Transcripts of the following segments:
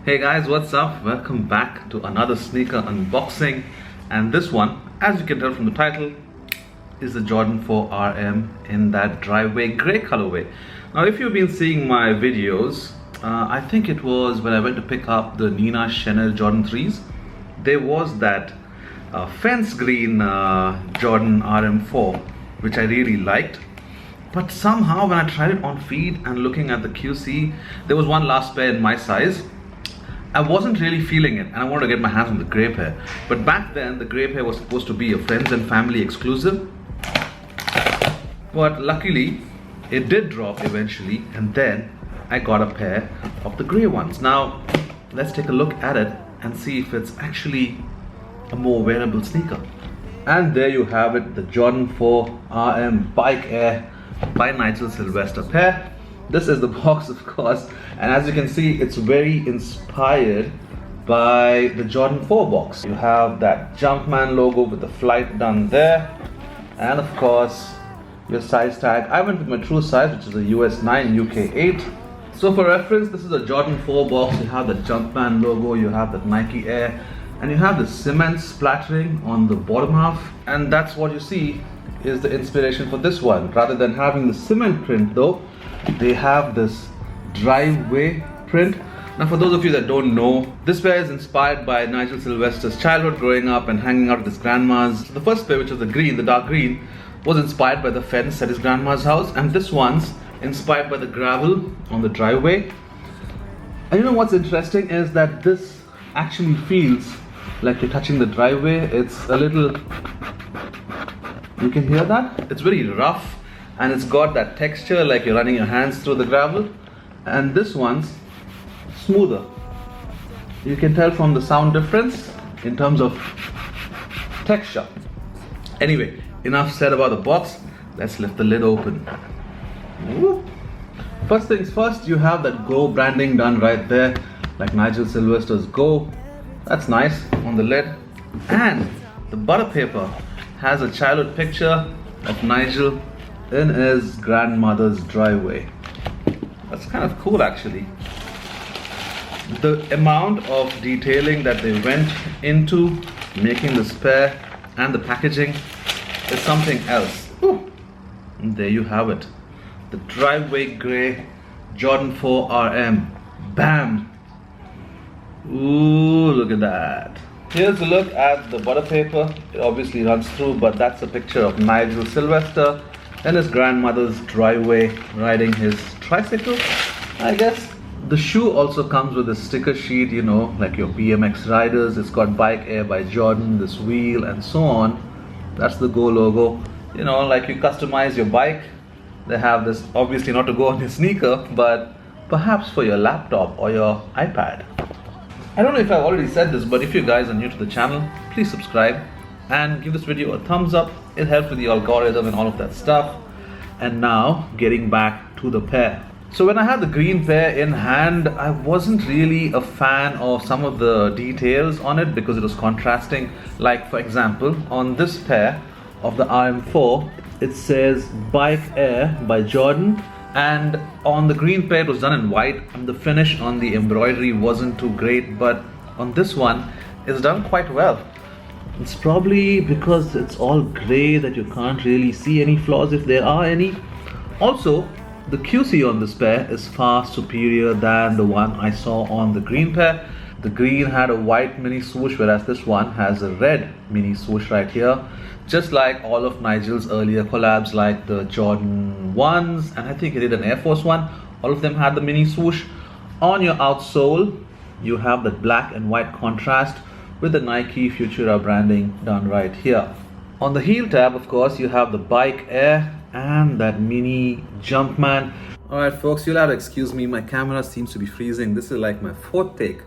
Hey guys, what's up? Welcome back to another sneaker unboxing, and this one, as you can tell from the title, is the Jordan 4 RM in that driveway grey colorway. Now if you've been seeing my videos, I think it was when I went to pick up the Nina Chanel Jordan 3s, there was that fence green Jordan RM4 which I really liked. But somehow when I tried it on feet and looking at the QC, there was one last pair in my size. I wasn't really feeling it and I wanted to get my hands on the grey pair. But back then the grey pair was supposed to be a friends and family exclusive. But luckily it did drop eventually, and then I got a pair of the grey ones. Now let's take a look at it and see if it's actually a more wearable sneaker. And there you have it, the Jordan 4 RM Bike Air by Nigel Sylvester pair. This is the box, of course, and as you can see, it's very inspired by the Jordan 4 box. You have that Jumpman logo with the flight done there, and of course your size tag. I went with my true size, which is a US 9, UK 8. So for reference, this is a Jordan 4 box. You have the Jumpman logo, you have that Nike Air, and you have the cement splattering on the bottom half, and that's what you see is the inspiration for this one. Rather than having the cement print though, they have this driveway print. Now for those of you that don't know, this pair is inspired by Nigel Sylvester's childhood, growing up and hanging out with his grandma's. So the first pair, which was the green, the dark green, was inspired by the fence at his grandma's house, and this one's inspired by the gravel on the driveway. And you know what's interesting is that this actually feels like you're touching the driveway. It's a little, you can hear that? It's very rough and it's got that texture like you're running your hands through the gravel. And this one's smoother. You can tell from the sound difference in terms of texture. Anyway, enough said about the box. Let's lift the lid open. Whoop. First things first, you have that Go branding done right there, like Nigel Sylvester's Go. That's nice on the lid. And the butter paper has a childhood picture of Nigel in his grandmother's driveway. That's kind of cool actually. The amount of detailing that they went into making this pair and the packaging is something else. Whew. And there you have it, the driveway grey Jordan 4 RM. Bam! Ooh, look at that. Here's a look at the butter paper. It obviously runs through, but that's a picture of Nigel Sylvester in his grandmother's driveway riding his tricycle, I guess. The shoe also comes with a sticker sheet, you know, like your BMX riders. It's got Bike Air by Jordan, this wheel, and so on. That's the Go logo. You know, like you customize your bike. They have this, obviously not to go on your sneaker, but perhaps for your laptop or your iPad. I don't know if I've already said this, but if you guys are new to the channel, please subscribe and give this video a thumbs up. It helps with the algorithm and all of that stuff. And now getting back to the pair. So when I had the green pair in hand, I wasn't really a fan of some of the details on it because it was contrasting. Like for example, on this pair of the RM4, it says Bike Air by Jordan. And on the green pair it was done in white, and the finish on the embroidery wasn't too great, but on this one it's done quite well. It's probably because it's all grey that you can't really see any flaws if there are any. Also, the QC on this pair is far superior than the one I saw on the green pair. The green had a white mini swoosh, whereas this one has a red mini swoosh right here. Just like all of Nigel's earlier collabs, like the Jordan 1s, and I think he did an Air Force one. All of them had the mini swoosh. On your outsole, you have that black and white contrast with the Nike Futura branding done right here. On the heel tab, of course, you have the Bike Air and that mini Jumpman. Alright folks, you'll have to excuse me, my camera seems to be freezing. This is like my fourth take.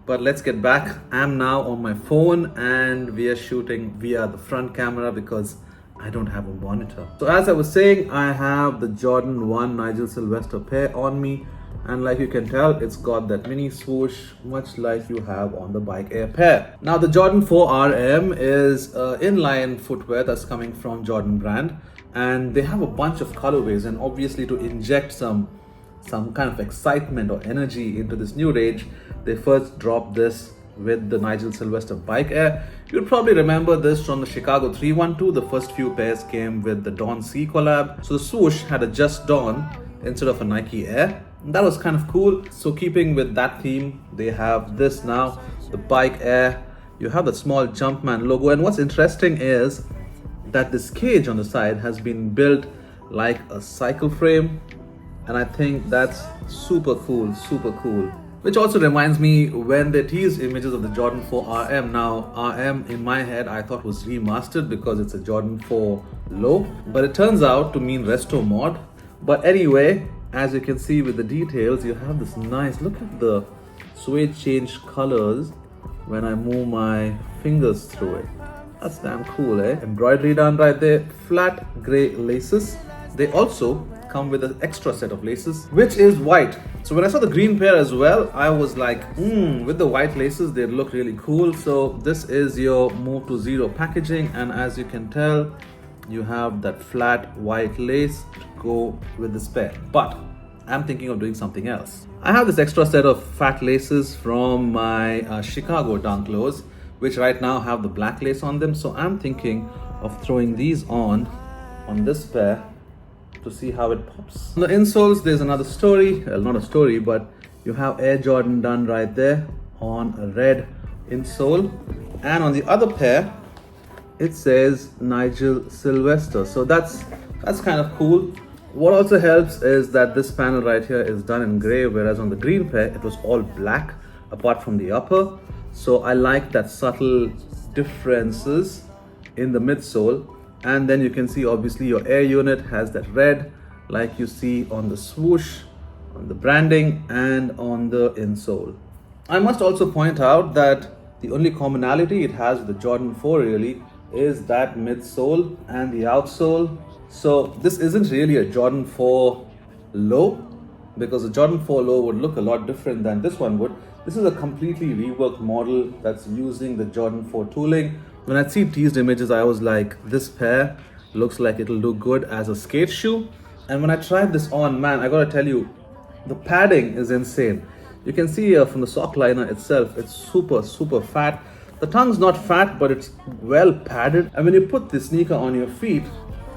But let's get back. I'm now on my phone and we are shooting via the front camera because I don't have a monitor. So as I was saying, I have the Jordan 1 Nigel Sylvester pair on me, and like you can tell, it's got that mini swoosh much like you have on the Bike Air pair. Now the Jordan 4 RM is inline footwear that's coming from Jordan brand, and they have a bunch of colorways, and obviously to inject some some kind of excitement or energy into this new range, they first dropped this with the Nigel Sylvester Bike Air. You'll probably remember this from the Chicago 312. The first few pairs came with the Dawn C collab. So the swoosh had a Just Dawn instead of a Nike Air. And that was kind of cool. So keeping with that theme, they have this now, the Bike Air. You have the small Jumpman logo. And what's interesting is that this cage on the side has been built like a cycle frame. And I think that's super cool, super cool. Which also reminds me when they teased images of the Jordan 4 RM. Now, RM in my head I thought was remastered because it's a Jordan 4 low, but it turns out to mean resto mod. But anyway, as you can see with the details, you have this nice, look at the suede change colors when I move my fingers through it. That's damn cool, eh? Embroidery done right there, flat gray laces. They also come with an extra set of laces, which is white. So when I saw the green pair as well, I was like, with the white laces, they look really cool. So this is your Move to Zero packaging, and as you can tell, you have that flat white lace to go with this pair. But I'm thinking of doing something else. I have this extra set of fat laces from my Chicago Dunk Lows, which right now have the black lace on them. So I'm thinking of throwing these on this pair to see how it pops. On the insoles, there's another story. Well, not a story, but you have Air Jordan done right there on a red insole. And on the other pair, it says Nigel Sylvester. So that's kind of cool. What also helps is that this panel right here is done in gray, whereas on the green pair, it was all black apart from the upper. So I like that subtle differences in the midsole. And then you can see obviously your air unit has that red like you see on the swoosh, on the branding, and on the insole. I must also point out that the only commonality it has with the Jordan 4 really is that midsole and the outsole. So this isn't really a Jordan 4 low, because the Jordan 4 low would look a lot different than this one would. This is a completely reworked model that's using the Jordan 4 tooling. When I see teased images, I was like, this pair looks like it'll do good as a skate shoe. And when I tried this on, man, I gotta tell you, the padding is insane. You can see from the sock liner itself, it's super, super fat. The tongue's not fat, but it's well padded. And when you put this sneaker on your feet,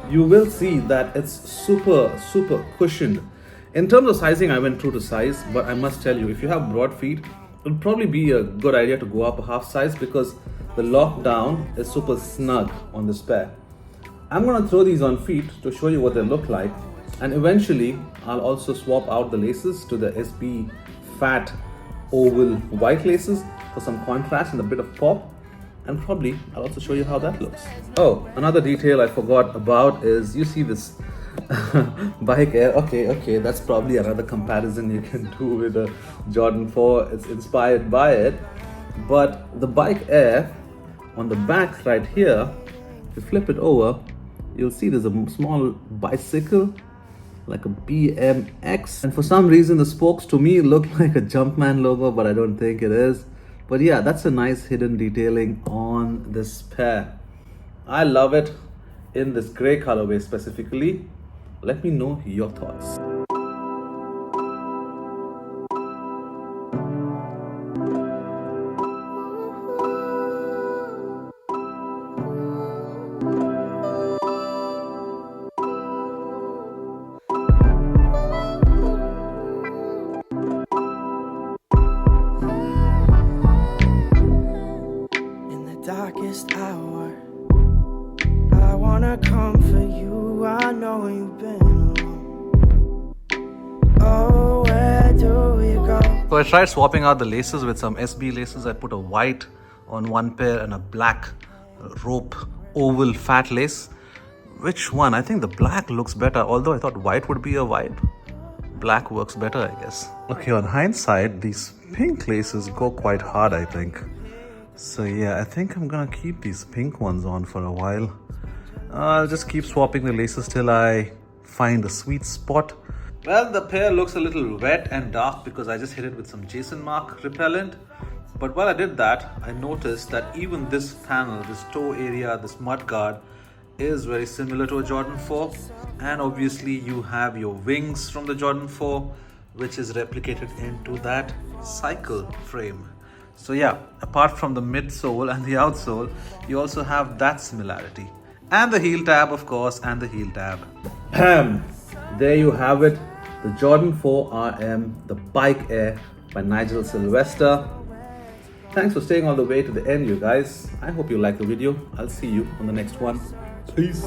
you will see that it's super, super cushioned. In terms of sizing, I went true to size, but I must tell you, if you have broad feet, it'll probably be a good idea to go up a half size because the lockdown is super snug on this pair. I'm gonna throw these on feet to show you what they look like, and eventually I'll also swap out the laces to the SB fat oval white laces for some contrast and a bit of pop, and probably I'll also show you how that looks. Oh, another detail I forgot about is you see this Bike Air. Okay, that's probably another comparison you can do with a Jordan 4. It's inspired by it, but the Bike Air on the back right here, if you flip it over, you'll see there's a small bicycle, like a BMX. And for some reason, the spokes to me look like a Jumpman logo, but I don't think it is. But yeah, that's a nice hidden detailing on this pair. I love it in this gray colorway specifically. Let me know your thoughts. Darkest hour, I wanna comfort you. I know you've been alone. Oh, where do we go? So I tried swapping out the laces with some SB laces. I put a white on one pair and a black rope oval fat lace. Which one? I think the black looks better, although I thought white would be a vibe. Black works better, I guess. Okay, on hindsight, these pink laces go quite hard, I think. So yeah, I think I'm gonna keep these pink ones on for a while. I'll just keep swapping the laces till I find a sweet spot. Well, the pair looks a little wet and dark because I just hit it with some Jason Mark repellent. But while I did that, I noticed that even this panel, this toe area, this mud guard is very similar to a Jordan 4. And obviously you have your wings from the Jordan 4. which is replicated into that cycle frame. So yeah, apart from the midsole and the outsole, you also have that similarity. And the heel tab, of course, and the heel tab. Bam! There you have it, the Jordan 4 RM, the Bike Air by Nigel Sylvester. Thanks for staying all the way to the end, you guys. I hope you liked the video. I'll see you on the next one. Peace.